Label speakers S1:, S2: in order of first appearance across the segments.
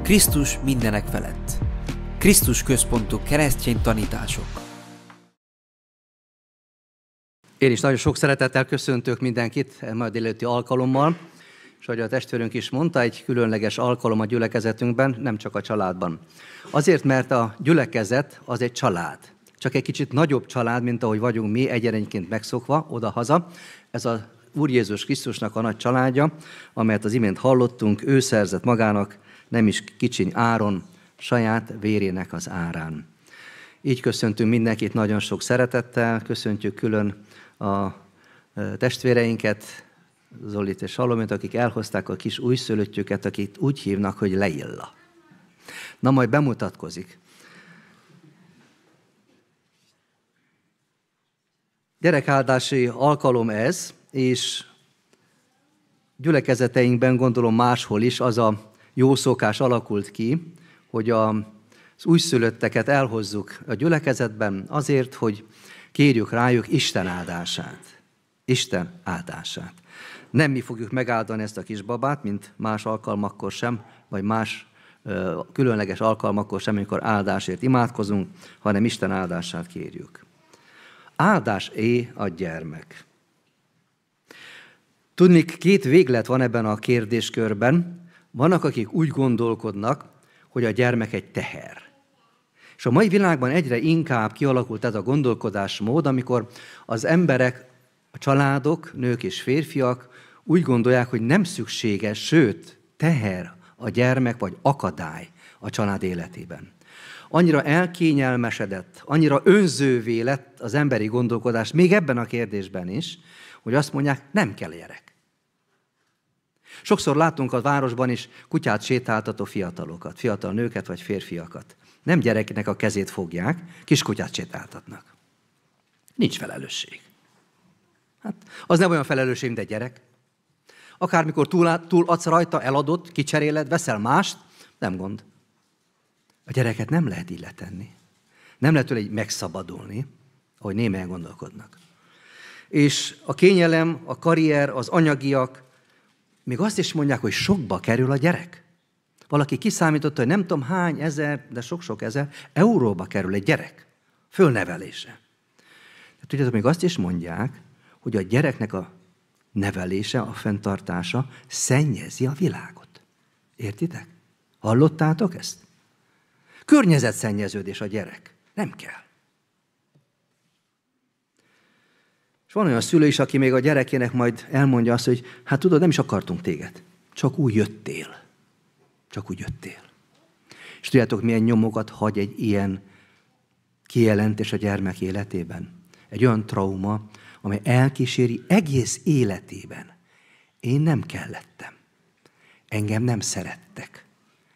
S1: Krisztus mindenek felett. Krisztus központú keresztény tanítások.
S2: Én is nagyon sok szeretettel köszöntök mindenkit ma délelőtti alkalommal, és ahogy a testvérünk is mondta, egy különleges alkalom a gyülekezetünkben, nem csak a családban. Azért, mert a gyülekezet az egy család. Csak egy kicsit nagyobb család, mint ahogy vagyunk mi egyenenként megszokva, oda-haza. Ez az Úr Jézus Krisztusnak a nagy családja, amelyet az imént hallottunk, ő szerzett magának nem is kicsiny áron, saját vérének az árán. Így köszöntünk mindenkit nagyon sok szeretettel, köszöntjük külön a testvéreinket, Zolit és Salomét, akik elhozták a kis újszülöttjüket, akit úgy hívnak, hogy Leilla. Na, majd bemutatkozik. Gyerekáldási alkalom ez, és gyülekezeteinkben gondolom máshol is az a jó szokás alakult ki, hogy az újszülötteket elhozzuk a gyülekezetben azért, hogy kérjük rájuk Isten áldását. Isten áldását. Nem mi fogjuk megáldani ezt a kisbabát, mint más alkalmakkor sem, vagy más különleges alkalmakkor sem, amikor áldásért imádkozunk, hanem Isten áldását kérjük. Áldás-é a gyermek. Tudniillik, két véglet van ebben a kérdéskörben. Vannak, akik úgy gondolkodnak, hogy a gyermek egy teher. És a mai világban egyre inkább kialakult ez a gondolkodásmód, amikor az emberek, a családok, nők és férfiak úgy gondolják, hogy nem szükséges, sőt, teher a gyermek vagy akadály a család életében. Annyira elkényelmesedett, annyira önzővé lett az emberi gondolkodás, még ebben a kérdésben is, hogy azt mondják, nem kell gyerek. Sokszor látunk a városban is kutyát sétáltató fiatalokat, fiatal nőket vagy férfiakat. Nem gyereknek a kezét fogják, kiskutyát sétáltatnak. Nincs felelősség. Hát, az nem olyan felelősség, mint egy gyerek. Akármikor túl adsz rajta, eladod, kicseréled, veszel mást, nem gond. A gyereket nem lehet így letenni. Nem lehet tőle így megszabadulni, ahogy némelyen gondolkodnak. És a kényelem, a karrier, az anyagiak, még azt is mondják, hogy sokba kerül a gyerek. Valaki kiszámította, hogy nem tudom hány ezer, de sok-sok ezer euróba kerül egy gyerek fölnevelése. De tudjátok, még azt is mondják, hogy a gyereknek a nevelése, a fenntartása szennyezi a világot. Értitek? Hallottátok ezt? Környezetszennyeződés a gyerek. Nem kell. És van olyan szülő is, aki még a gyerekének majd elmondja azt, hogy hát tudod, nem is akartunk téged. Csak úgy jöttél. Csak úgy jöttél. És tudjátok, milyen nyomokat hagy egy ilyen kijelentés a gyermek életében? Egy olyan trauma, amely elkíséri egész életében. Én nem kellettem. Engem nem szerettek.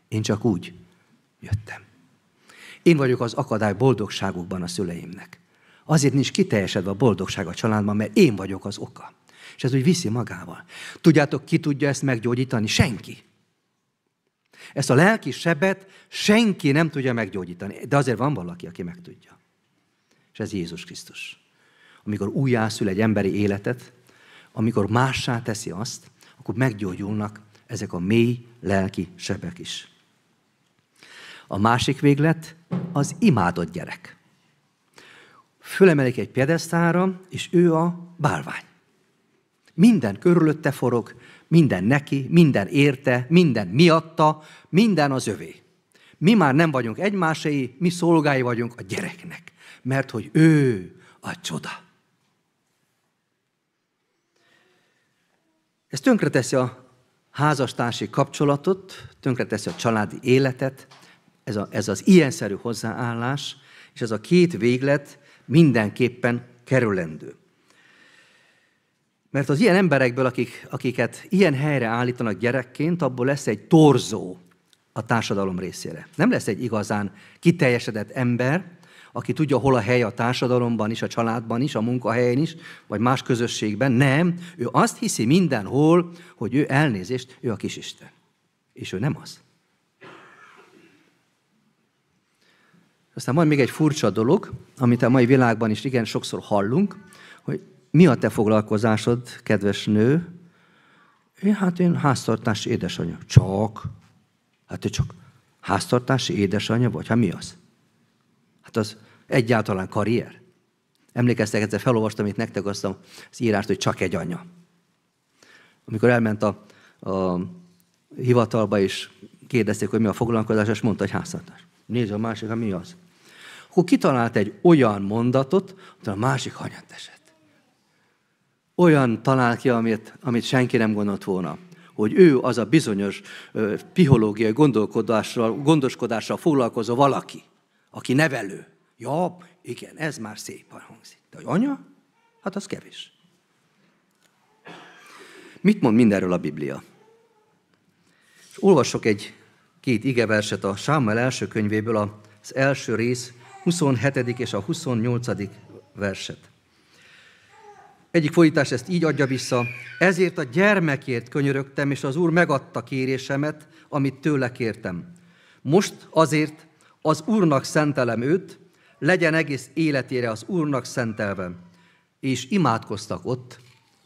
S2: Én csak úgy jöttem. Én vagyok az akadály boldogságukban a szüleimnek. Azért nincs kiteljesedve a boldogság a családban, mert én vagyok az oka. És ez úgy viszi magával. Tudjátok, ki tudja ezt meggyógyítani? Senki. Ezt a lelki sebet senki nem tudja meggyógyítani. De azért van valaki, aki meg tudja. És ez Jézus Krisztus. Amikor újjászül egy emberi életet, amikor mássá teszi azt, akkor meggyógyulnak ezek a mély lelki sebek is. A másik véglet az imádott gyerek. Fölemelik egy piedesztálra, és ő a bálvány. Minden körülötte forog, minden neki, minden érte, minden miatta, minden az övé. Mi már nem vagyunk egymáséi, mi szolgái vagyunk a gyereknek, mert hogy ő a csoda. Ez tönkreteszi a házastársi kapcsolatot, tönkreteszi a családi életet, ez az ilyenszerű hozzáállás, és ez a két véglet mindenképpen kerülendő. Mert az ilyen emberekből, akiket ilyen helyre állítanak gyerekként, abból lesz egy torzó a társadalom részére. Nem lesz egy igazán kiteljesedett ember, aki tudja, hol a hely a társadalomban is, a családban is, a munkahelyen is, vagy más közösségben. Nem, ő azt hiszi mindenhol, hogy ő elnézést, ő a kisisten. És ő nem az. Aztán van még egy furcsa dolog, amit a mai világban is igen sokszor hallunk, hogy mi a te foglalkozásod, kedves nő? Én háztartási édesanyja. Csak? Hát ő csak Háztartási édesanyja vagy? Hát mi az? Hát az egyáltalán karrier. Emlékeztek, egyszer felolvastam itt nektek azt az írást, hogy csak egy anya. Amikor elment a hivatalba, és kérdezték, hogy mi a foglalkozás, és mondta, hogy háztartás. Nézd a másik, hát mi az? Akkor kitalált egy olyan mondatot, hogy a másik hanyat esett. Olyan talál ki, amit senki nem gondolt volna, hogy ő az a bizonyos pszichológiai gondoskodással foglalkozó valaki, aki nevelő. Ja, igen, ez már szépen hangzik. De hogy anya? Hát az kevés. Mit mond mindenről a Biblia? És olvasok két igeverset a Sámuel első könyvéből, az első rész 27. és a 28. verset. Egyik fordítás ezt így adja vissza: ezért a gyermekért könyörögtem, és az Úr megadta kérésemet, amit tőle kértem. Most azért az Úrnak szentelem őt, legyen egész életére az Úrnak szentelve. És imádkoztak ott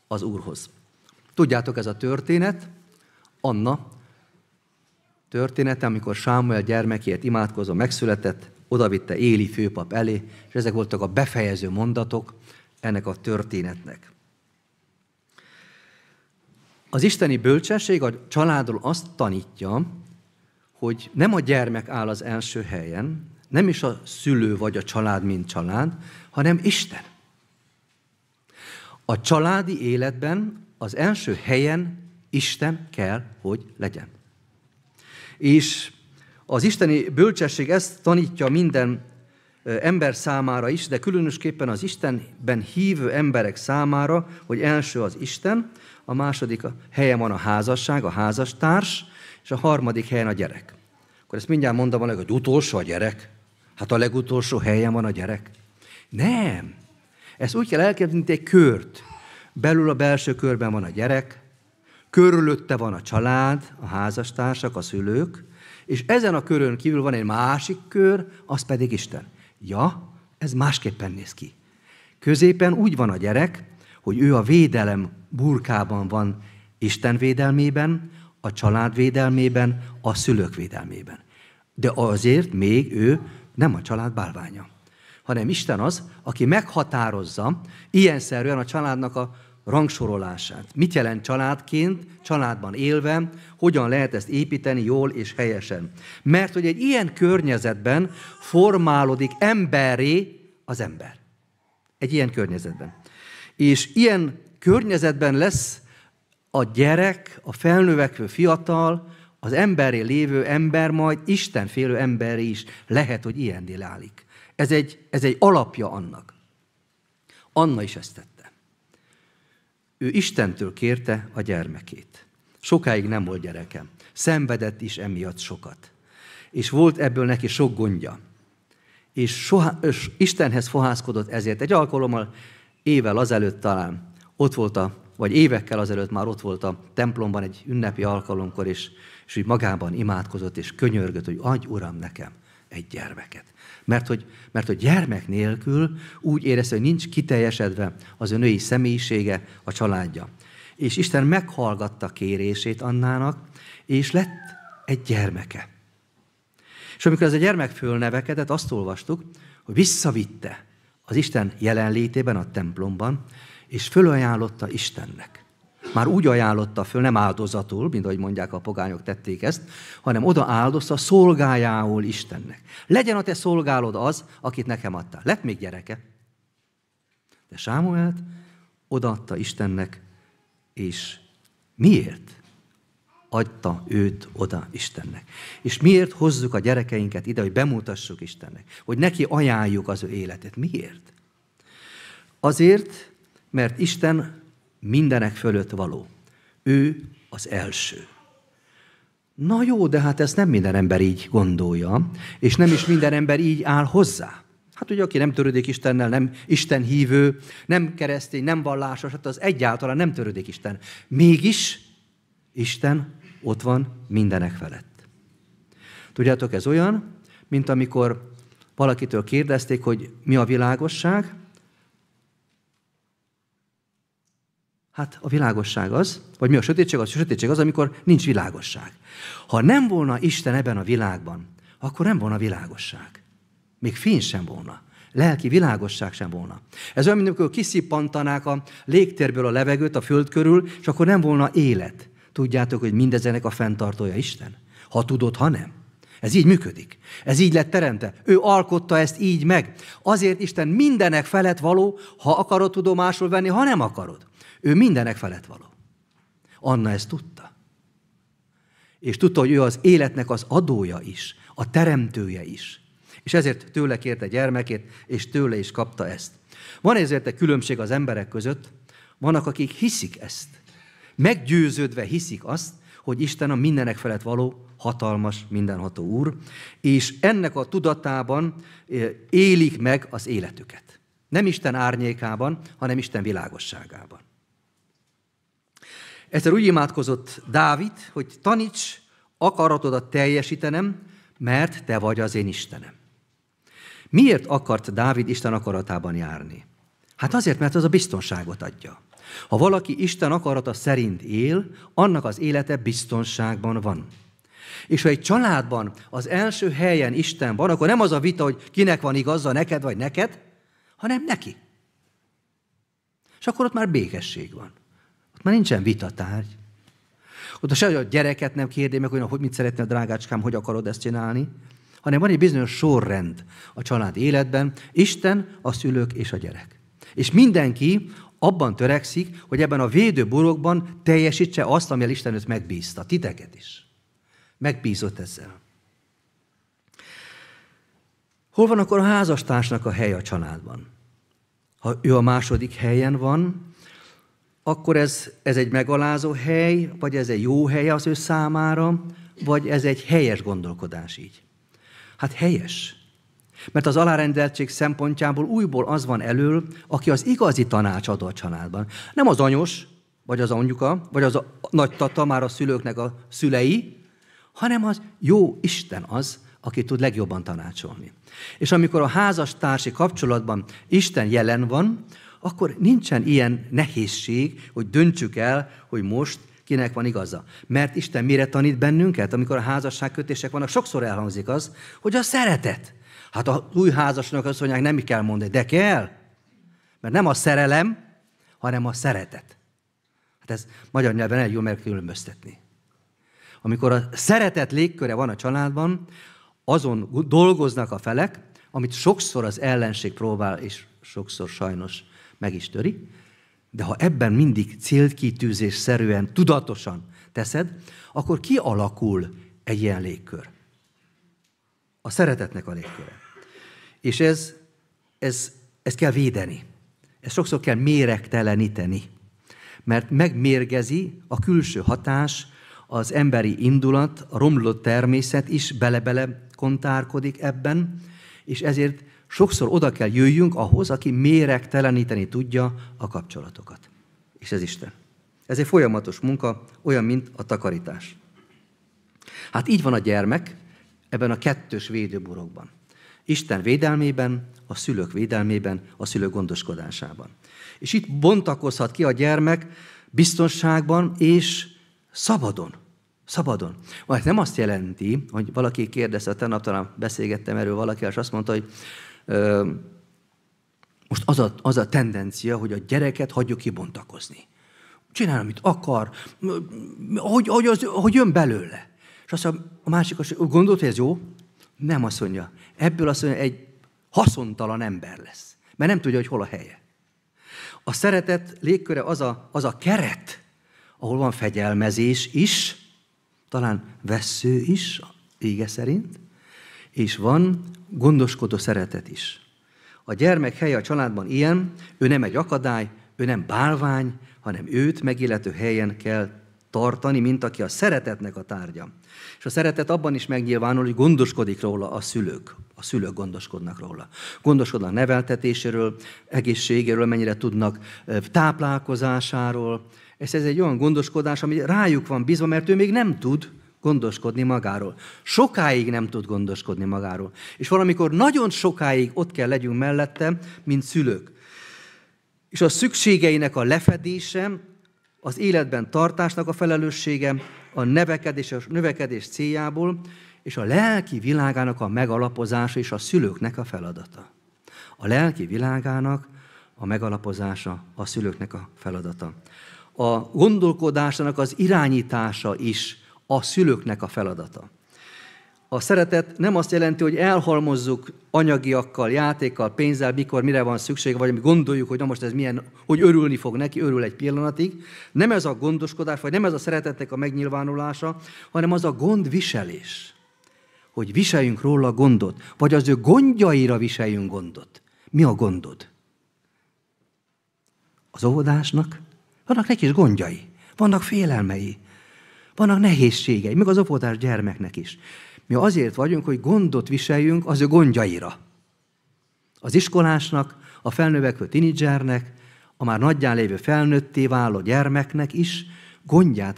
S2: az Úrhoz. Tudjátok, ez a történet, Anna története, amikor Sámuel gyermekért imádkozva megszületett, odavitte Éli főpap elé, és ezek voltak a befejező mondatok ennek a történetnek. Az isteni bölcsesség a családról azt tanítja, hogy nem a gyermek áll az első helyen, nem is a szülő vagy a család, mint család, hanem Isten. A családi életben az első helyen Isten kell, hogy legyen. És az isteni bölcsesség ezt tanítja minden ember számára is, de különösképpen az Istenben hívő emberek számára, hogy első az Isten, a második helyen van a házasság, a házastárs, és a harmadik helyen a gyerek. Akkor ezt mindjárt mondom, hogy utolsó a gyerek. Hát a legutolsó helyen van a gyerek. Nem. Ezt úgy kell elképzelni, mint egy kört. Belül a belső körben van a gyerek, körülötte van a család, a házastársak, a szülők, és ezen a körön kívül van egy másik kör, az pedig Isten. Ja, ez másképpen néz ki. Középen úgy van a gyerek, hogy ő a védelem burkában van Isten védelmében, a család védelmében, a szülők védelmében. De azért még ő nem a család bálványa, hanem Isten az, aki meghatározza ilyenszerűen a családnak a rangsorolását. Mit jelent családként, családban élve, hogyan lehet ezt építeni jól és helyesen. Mert hogy egy ilyen környezetben formálódik emberré az ember. Egy ilyen környezetben. És ilyen környezetben lesz a gyerek, a felnövekvő fiatal, az emberré lévő ember, majd istenfélő emberré is lehet, hogy ilyenné válik. Ez egy alapja annak. Anna is ezt tette. Ő Istentől kérte a gyermekét. Sokáig nem volt gyereke. Szenvedett is emiatt sokat. És volt ebből neki sok gondja. És Istenhez fohászkodott ezért. Egy alkalommal évvel azelőtt talán ott volt vagy évekkel azelőtt már ott volt a templomban egy ünnepi alkalomkor, és úgy magában imádkozott, és könyörgött, hogy adj, Uram, nekem egy gyermeket. Mert hogy gyermek nélkül úgy érezte, hogy nincs kiteljesedve az ő női személyisége, a családja. És Isten meghallgatta kérését Annának, és lett egy gyermeke. És amikor ez a gyermek fölnevekedett, azt olvastuk, hogy visszavitte az Isten jelenlétében a templomban, és fölajánlotta Istennek. Már úgy ajánlotta föl, nem áldozatul, mint ahogy mondják a pogányok tették ezt, hanem oda áldozta szolgájául Istennek. Legyen a te szolgálod az, akit nekem adtál. Lett még gyereke. De Sámuelt odaadta Istennek, és miért adta őt oda Istennek? És miért hozzuk a gyerekeinket ide, hogy bemutassuk Istennek? Hogy neki ajánljuk az ő életét. Miért? Azért, mert Isten mindenek fölött való. Ő az első. Na jó, de hát ezt nem minden ember így gondolja, és nem is minden ember így áll hozzá. Hát ugye, aki nem törődik Istennel, nem Isten hívő, nem keresztény, nem vallásos, hát az egyáltalán nem törődik Isten. Mégis Isten ott van mindenek felett. Tudjátok, ez olyan, mint amikor valakitől kérdezték, hogy mi a világosság. Hát a világosság az, vagy mi a sötétség? A sötétség az, amikor nincs világosság. Ha nem volna Isten ebben a világban, akkor nem volna világosság. Még fény sem volna. Lelki világosság sem volna. Ez olyan, mint amikor kiszippantanák a légtérből a levegőt a föld körül, és akkor nem volna élet. Tudjátok, hogy mindezenek a fenntartója Isten? Ha tudod, ha nem. Ez így működik. Ez így lett teremtve. Ő alkotta ezt így meg. Azért Isten mindenek felett való, ha akarod tudomásul venni, ha nem akarod. Ő mindenek felett való. Anna ezt tudta. És tudta, hogy ő az életnek az adója is, a teremtője is. És ezért tőle kérte gyermekét, és tőle is kapta ezt. Van ezért egy különbség az emberek között, vannak, akik hiszik ezt. Meggyőződve hiszik azt, hogy Isten a mindenek felett való, hatalmas, mindenható Úr, és ennek a tudatában élik meg az életüket. Nem Isten árnyékában, hanem Isten világosságában. Egyszer úgy imádkozott Dávid, hogy taníts akaratodat teljesítenem, mert te vagy az én Istenem. Miért akart Dávid Isten akaratában járni? Hát azért, mert az a biztonságot adja. Ha valaki Isten akarata szerint él, annak az élete biztonságban van. És ha egy családban az első helyen Isten van, akkor nem az a vita, hogy kinek van igaza, neked vagy neked, hanem neki. És akkor ott már békesség van. Ott már nincsen vitatárgy. Ott se a gyereket nem kérdé meg, hogy mit szeretne a drágácskám, hogy akarod ezt csinálni, hanem van egy bizonyos sorrend a család életben, Isten, a szülők és a gyerek. És mindenki abban törekszik, hogy ebben a védőburokban teljesítse azt, amivel Isten őt megbízta, titeket is. Megbízott ezzel. Hol van akkor a házastársnak a helye a családban? Ha ő a második helyen van, akkor ez egy megalázó hely, vagy ez egy jó hely az ő számára, vagy ez egy helyes gondolkodás így? Hát helyes. Mert az alárendeltség szempontjából újból az van elől, aki az igazi tanácsadó a családban. Nem az anyós, vagy az anyuka, vagy az a nagytata, már a szülőknek a szülei, hanem az jó Isten az, aki tud legjobban tanácsolni. És amikor a házastársi kapcsolatban Isten jelen van, akkor nincsen ilyen nehézség, hogy döntsük el, hogy most kinek van igaza. Mert Isten mire tanít bennünket, amikor a házasságkötések vannak? Sokszor elhangzik az, hogy a szeretet. Hát az új házasnak azt mondják, nem kell mondani, de kell. Mert nem a szerelem, hanem a szeretet. Hát ez magyar nyelven elég jól megkülönböztetni. Amikor a szeretet légköre van a családban, azon dolgoznak a felek, amit sokszor az ellenség próbál, és sokszor sajnos meg is töri, de ha ebben mindig célkitűzésszerűen, tudatosan teszed, akkor kialakul egy ilyen légkör. A szeretetnek a légköre. És ez kell védeni. Ezt sokszor kell méregteleníteni. Mert megmérgezi a külső hatás, az emberi indulat, a romlott természet is bele-bele kontárkodik ebben, és ezért sokszor oda kell jöjjünk ahhoz, aki méregteleníteni tudja a kapcsolatokat. És ez Isten. Ez egy folyamatos munka, olyan, mint a takarítás. Hát így van a gyermek ebben a kettős védőburokban. Isten védelmében, a szülők védelmében, a szülők gondoskodásában. És itt bontakozhat ki a gyermek biztonságban és szabadon. Szabadon. Majd nem azt jelenti, hogy valaki kérdezte, tegnap talán beszélgettem erről valakivel, és azt mondta, hogy most az a tendencia, hogy a gyereket hagyjuk kibontakozni. Csinál, amit akar, hogy jön belőle. És azt mondja, a másik azt gondolt, hogy ez jó? Nem, azt mondja. Ebből azt mondja, egy haszontalan ember lesz. Mert nem tudja, hogy hol a helye. A szeretet légköre az a keret, ahol van fegyelmezés is, talán vessző is, ége szerint, és van gondoskodó szeretet is. A gyermek helye a családban ilyen, ő nem egy akadály, ő nem bálvány, hanem őt megillető helyen kell tartani, mint aki a szeretetnek a tárgya. És a szeretet abban is megnyilvánul, hogy gondoskodik róla a szülők. A szülők gondoskodnak róla. Gondoskodnak neveltetéséről, egészségéről, mennyire tudnak, táplálkozásáról. Ez egy olyan gondoskodás, ami rájuk van bízva, mert ő még nem tud gondoskodni magáról. Sokáig nem tud gondoskodni magáról. És valamikor nagyon sokáig ott kell legyünk mellette, mint szülők. És a szükségeinek a lefedése az életben tartásnak a felelőssége, a növekedés céljából, és a lelki világának a megalapozása és a szülőknek a feladata. A lelki világának a megalapozása a szülőknek a feladata. A gondolkodásának az irányítása is a szülőknek a feladata. A szeretet nem azt jelenti, hogy elhalmozzuk anyagiakkal, játékkal, pénzzel, mikor, mire van szükség, vagy mi gondoljuk, hogy na most ez milyen, hogy örülni fog neki, örül egy pillanatig. Nem ez a gondoskodás, vagy nem ez a szeretetnek a megnyilvánulása, hanem az a gondviselés. Hogy viseljünk róla gondot, vagy az ő gondjaira viseljünk gondot. Mi a gondod? Az óvodásnak vannak neki is gondjai, vannak félelmei, vannak nehézségei, meg az óvodás gyermeknek is. Mi azért vagyunk, hogy gondot viseljünk az ő gondjaira. Az iskolásnak, a felnövekvő tinédzsernek, a már nagyján lévő felnőtté váló gyermeknek is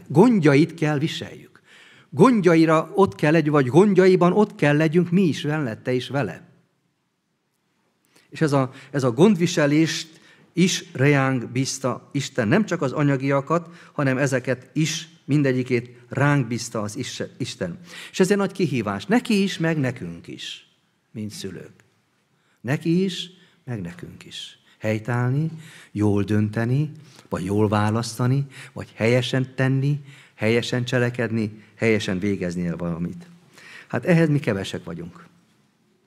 S2: gondjait kell viseljük. Gondjaira ott kell legyünk, vagy gondjaiban ott kell legyünk mi is mellette is vele. És ez a gondviselést is ránk bízta Isten. Nem csak az anyagiakat, hanem ezeket is, mindegyikét ránk bízta az Isten. És ez egy nagy kihívás. Neki is, meg nekünk is, mint szülők. Neki is, meg nekünk is. Helytállni, jól dönteni, vagy jól választani, vagy helyesen tenni, helyesen cselekedni, helyesen végezni el valamit. Hát ehhez mi kevesek vagyunk,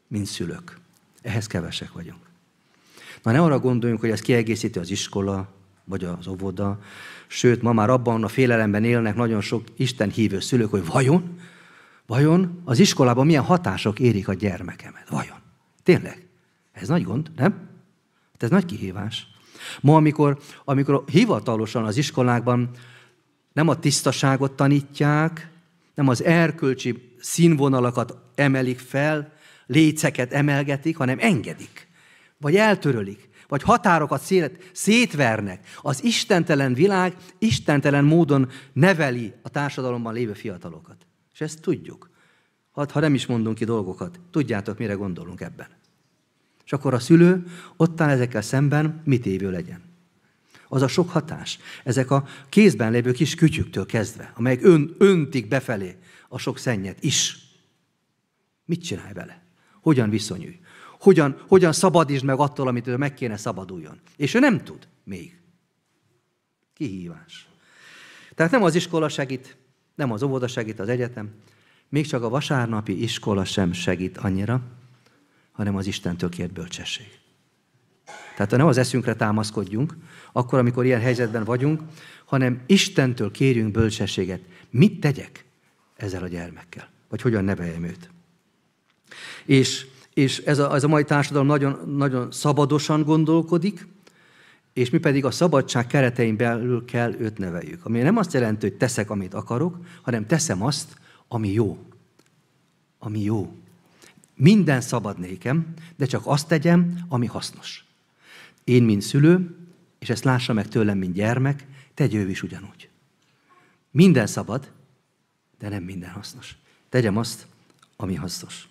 S2: mint szülők. Ehhez kevesek vagyunk. Na ne arra gondoljunk, hogy ez kiegészíti az iskola, vagy az óvoda, sőt, ma már abban a félelemben élnek nagyon sok istenhívő szülők, hogy vajon az iskolában milyen hatások érik a gyermekemet? Vajon? Tényleg? Ez nagy gond, nem? Ez nagy kihívás. Ma, amikor hivatalosan az iskolákban nem a tisztaságot tanítják, nem az erkölcsi színvonalakat emelik fel, léceket emelgetik, hanem engedik, vagy eltörölik, vagy határokat szétvernek. Az istentelen világ istentelen módon neveli a társadalomban lévő fiatalokat. És ezt tudjuk. Ha nem is mondunk ki dolgokat, tudjátok, mire gondolunk ebben. És akkor a szülő ott áll ezekkel szemben, mit évő legyen. Az a sok hatás. Ezek a kézben lévő kis kütyüktől kezdve, amelyek öntik befelé a sok szennyet is. Mit csinálj vele? Hogyan viszonyulj? Hogyan szabadítsd meg attól, amitől meg kéne szabaduljon? És ő nem tud még. Kihívás. Tehát nem az iskola segít, nem az óvoda segít, az egyetem, még csak a vasárnapi iskola sem segít annyira, hanem az Istentől kért bölcsesség. Tehát nem az eszünkre támaszkodjunk, akkor, amikor ilyen helyzetben vagyunk, hanem Istentől kérjünk bölcsességet. Mit tegyek ezzel a gyermekkel? Vagy hogyan neveljem őt? És ez a mai társadalom nagyon, nagyon szabadosan gondolkodik, és mi pedig a szabadság keretein belül kell őt neveljük. Ami nem azt jelenti, hogy teszek, amit akarok, hanem teszem azt, ami jó. Ami jó. Minden szabad nékem, de csak azt tegyem, ami hasznos. Én, mint szülő, és ezt lássa meg tőlem, mint gyermek, tegy ő is ugyanúgy. Minden szabad, de nem minden hasznos. Tegyem azt, ami hasznos.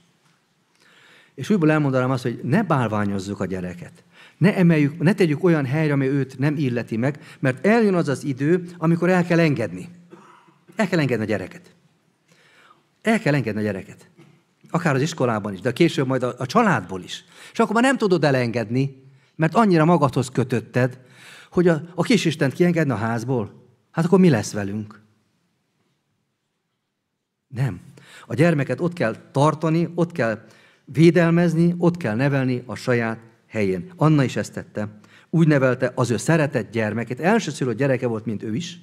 S2: És újból elmondanám azt, hogy ne bálványozzuk a gyereket. Ne tegyük olyan helyre, ami őt nem illeti meg, mert eljön az az idő, amikor el kell engedni. El kell engedni a gyereket. El kell engedni a gyereket. Akár az iskolában is, de később majd a családból is. És akkor már nem tudod elengedni, mert annyira magadhoz kötötted, hogy a kisistent kiengedni a házból. Hát akkor mi lesz velünk? Nem. A gyermeket ott kell tartani, ott kell védelmezni, ott kell nevelni a saját helyén. Anna is ezt tette. Úgy nevelte az ő szeretett gyermekét. Elsőszülött gyereke volt, mint ő is.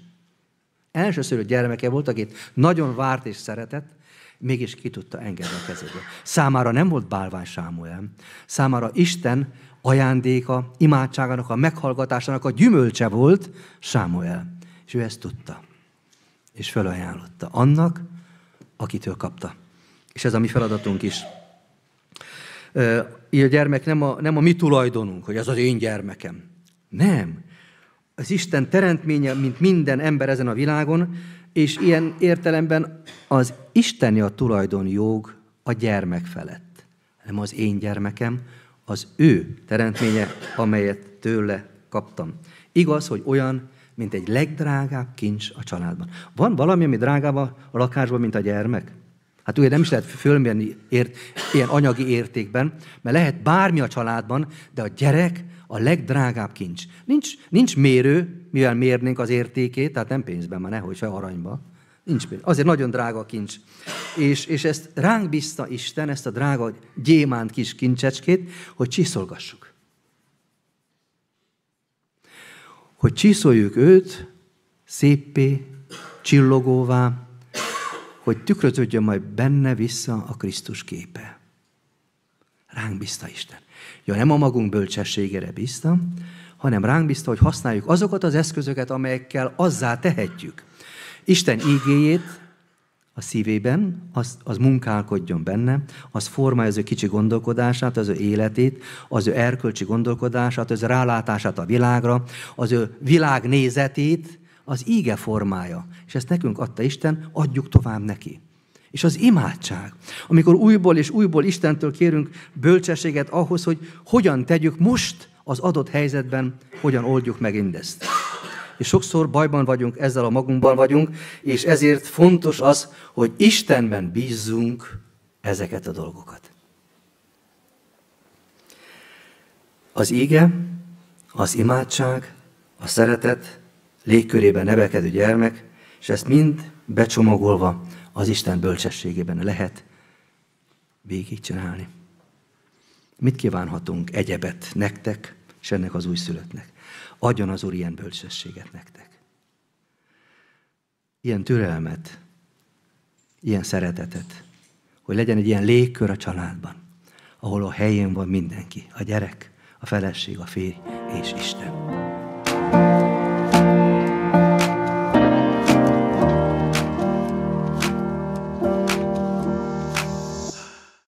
S2: Elsőszülött gyermeke volt, akit nagyon várt és szeretett, mégis ki tudta engedni a kezéből. Számára nem volt bálvány Sámuel. Számára Isten ajándéka, imádságának, a meghallgatásának a gyümölcse volt Sámuel. És ő ezt tudta. És felajánlotta annak, akitől kapta. És ez a mi feladatunk is. Így a gyermek nem a mi tulajdonunk, hogy ez az én gyermekem. Nem. Az Isten teremtménye, mint minden ember ezen a világon, és ilyen értelemben az isteni a tulajdonjog a gyermek felett. Nem az én gyermekem, az ő teremtménye, amelyet tőle kaptam. Igaz, hogy olyan mint egy legdrágább kincs a családban. Van valami, ami drágább a lakásban, mint a gyermek? Hát ugye nem is lehet fölmérni ilyen anyagi értékben, mert lehet bármi a családban, de a gyerek a legdrágább kincs. Nincs mérő, mivel mérnénk az értékét, tehát nem pénzben, már nehogy se aranyba. Nincs pénz. Azért nagyon drága a kincs. És ezt ránk bízta Isten, ezt a drága gyémánt kis kincsecskét, hogy csiszolgassuk. Hogy csiszoljuk őt széppé, csillogóvá, hogy tükröződjön majd benne vissza a Krisztus képe. Ránk bízta Isten. Ja, nem a magunk bölcsességére bízta, hanem ránk bízta, hogy használjuk azokat az eszközöket, amelyekkel azzá tehetjük. Isten ígéjét a szívében, az munkálkodjon benne, az formálja az ő kicsi gondolkodását, az ő életét, az ő erkölcsi gondolkodását, az ő rálátását a világra, az ő világnézetét, az íge formája. És ezt nekünk adta Isten, adjuk tovább neki. És az imádság. Amikor újból és újból Istentől kérünk bölcsességet ahhoz, hogy hogyan tegyük most az adott helyzetben, hogyan oldjuk meg mindezt. És sokszor bajban vagyunk, ezzel a magunkban vagyunk, és ezért fontos az, hogy Istenben bízzunk ezeket a dolgokat. Az íge, az imádság, a szeretet légkörében nevelkedő gyermek, és ezt mind becsomagolva az Isten bölcsességében lehet végigcsinálni. Mit kívánhatunk egyebet nektek, és ennek az újszülöttnek? Adjon az Úr ilyen bölcsességet nektek. Ilyen türelmet, ilyen szeretetet, hogy legyen egy ilyen légkör a családban, ahol a helyén van mindenki, a gyerek, a feleség, a férj és Isten.